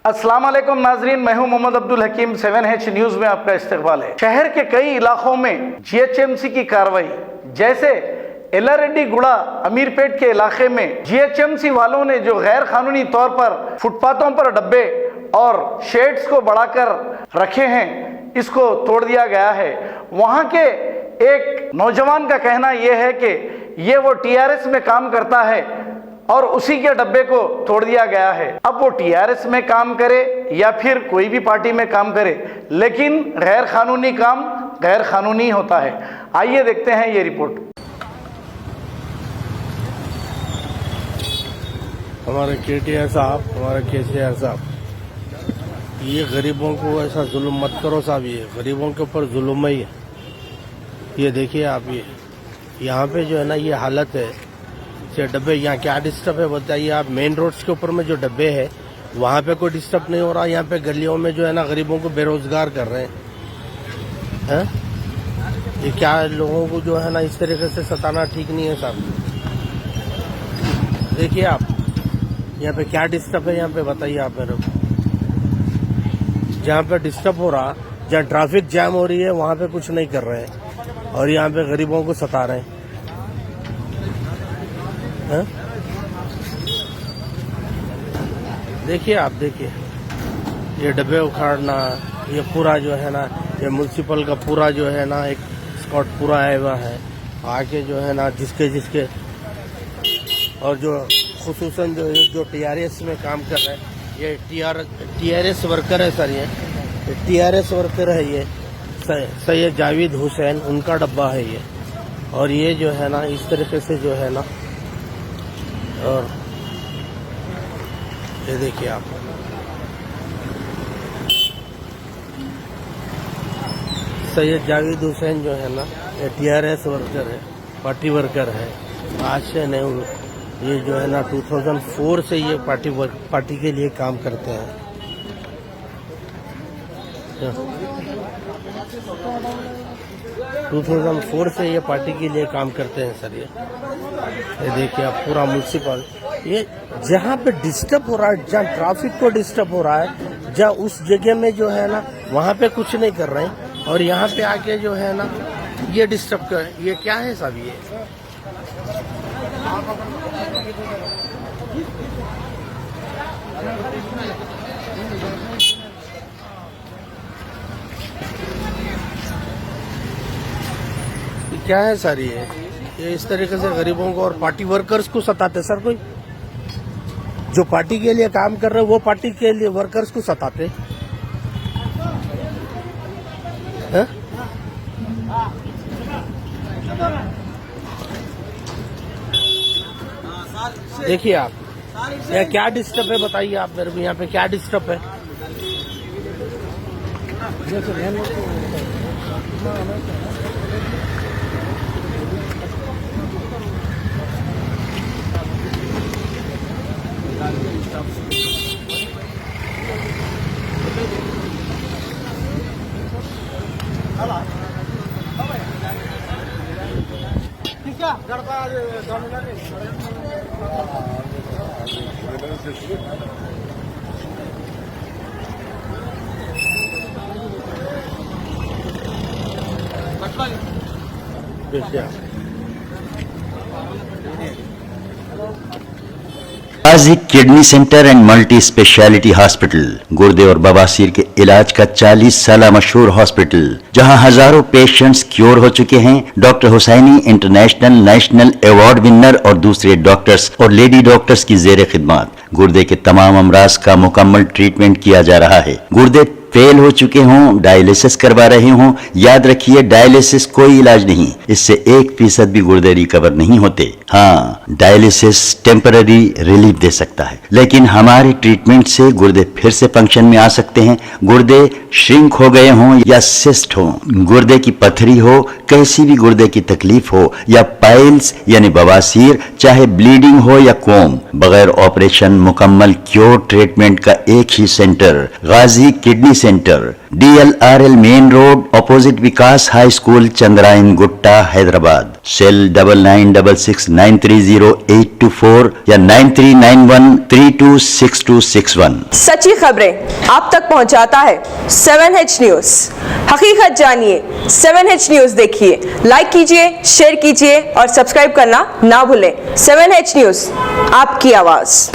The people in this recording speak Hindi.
अस्सलाम वालेकुम नाजरीन, मैं हूं मोहम्मद अब्दुल हकीम। 7H न्यूज में आपका इस्तकबाल है। शहर के कई इलाकों में जीएचएमसी की कार्रवाई, जैसे एलारेड्डी गुड़ा अमीरपेट के इलाके में जीएचएमसी वालों ने जो गैर कानूनी तौर पर फुटपाथों पर डब्बे और शेड्स को बढ़ाकर रखे हैं, इसको तोड़ दिया गया है। वहां के एक नौजवान का कहना यह है कि ये वो टीआरएस में काम करता है और उसी के डब्बे को तोड़ दिया गया है। अब वो टीआरएस में काम करे या फिर कोई भी पार्टी में काम करे, लेकिन गैर कानूनी काम गैर कानूनी होता है। आइए देखते हैं ये रिपोर्ट। हमारे केटीआर साहब, हमारे केसीआर साहब, ये गरीबों को ऐसा जुल्म मत करो साहब। ये गरीबों के ऊपर जुल्म ही है। ये देखिए आप, ये यहाँ पे जो है ना ये हालत है। ये डब्बे यहाँ क्या डिस्टर्ब है बताइए आप। मेन रोड्स के ऊपर में जो डब्बे है वहाँ पे कोई डिस्टर्ब नहीं हो रहा। यहाँ पे गलियों में जो है ना गरीबों को बेरोजगार कर रहे हैं। ये क्या लोगों को जो है ना इस तरीके से सताना ठीक नहीं है साहब। देखिए आप यहाँ पे क्या डिस्टर्ब है, यहाँ पे बताइए आप मेरे को। जहाँ पे डिस्टर्ब हो रहा, जहाँ ट्रैफिक जैम हो रही है, वहाँ पे कुछ नहीं कर रहे हैं और यहाँ पे गरीबों को सता रहे हैं। देखिए आप, देखिए ये डब्बे उखाड़ना, ये पूरा जो है ना ये म्यूनसिपल का पूरा जो है ना एक स्कॉट पूरा आया हुआ है आके जो है ना जिसके और जो खुसूसन जो टीआरएस में काम कर रहे हैं, ये टीआरएस वर्कर है सर। ये टीआरएस वर्कर है। ये सैयद जावेद हुसैन, उनका डब्बा है ये। और ये जो है ना इस तरीके से जो है ना, और ये देखिए आप, सैयद जावेद हुसैन जो है ना ये टीआरएस वर्कर है, पार्टी वर्कर है। आज से नहीं, ये जो है ना 2004 से ये पार्टी के लिए काम करते हैं। 2004 से ये पार्टी के लिए काम करते हैं सर। ये देखिए आप, पूरा म्यूनसिपल, ये जहाँ पे डिस्टर्ब हो रहा है, जहाँ ट्रैफिक को डिस्टर्ब हो रहा है, जहाँ उस जगह में जो है ना वहाँ पे कुछ नहीं कर रहे हैं और यहाँ पे आके जो है ना ये डिस्टर्ब कर, ये क्या है साहब। ये क्या है सर। ये इस तरीके से गरीबों को और पार्टी वर्कर्स को सताते सर। कोई जो पार्टी के लिए काम कर रहे हैं वो पार्टी के लिए वर्कर्स को सताते हैं। देखिए आप, यह क्या डिस्टर्ब है बताइए आप मेरे को। यहाँ पे क्या डिस्टर्ब है? Ghazi kidney centre and multi speciality hospital, गुर्दे और बवासीर के इलाज का 40 साल मशहूर हॉस्पिटल, जहां हजारों पेशेंट्स क्योर हो चुके हैं। Doctor Husaini international national award winner और दूसरे डॉक्टर्स और लेडी डॉक्टर्स की जेर खिदमत गुर्दे के तमाम अमराज का मुकम्मल ट्रीटमेंट किया जा रहा है। गुर्दे फेल हो चुके हों, डायलिसिस करवा रहे हों, याद रखिए डायलिसिस कोई इलाज नहीं, इससे 1% भी गुर्दे रिकवर नहीं होते। हाँ, डायलिसिस टेम्पररी रिलीफ दे सकता है, लेकिन हमारे ट्रीटमेंट से गुर्दे फिर से फंक्शन में आ सकते हैं। गुर्दे श्रिंक हो गए हों या सिस्ट हो, गुर्दे की पथरी हो, कैसी भी गुर्दे की तकलीफ हो, या पाइल्स यानी बवासीर, चाहे ब्लीडिंग हो या कोम, बगैर ऑपरेशन मुकम्मल क्योर ट्रीटमेंट का एक ही centre, Ghazi kidney centre, DLRL main road, opposite Vikas high school, Chandrayangutta, Hyderabad. Cell 9966930824 या 9391326261। सच्ची खबरें आप तक पहुंचाता है 7H न्यूज। हकीकत जानिए, 7H न्यूज देखिए, लाइक कीजिए, शेयर कीजिए और सब्सक्राइब करना ना भूलें। 7H न्यूज, आपकी आवाज।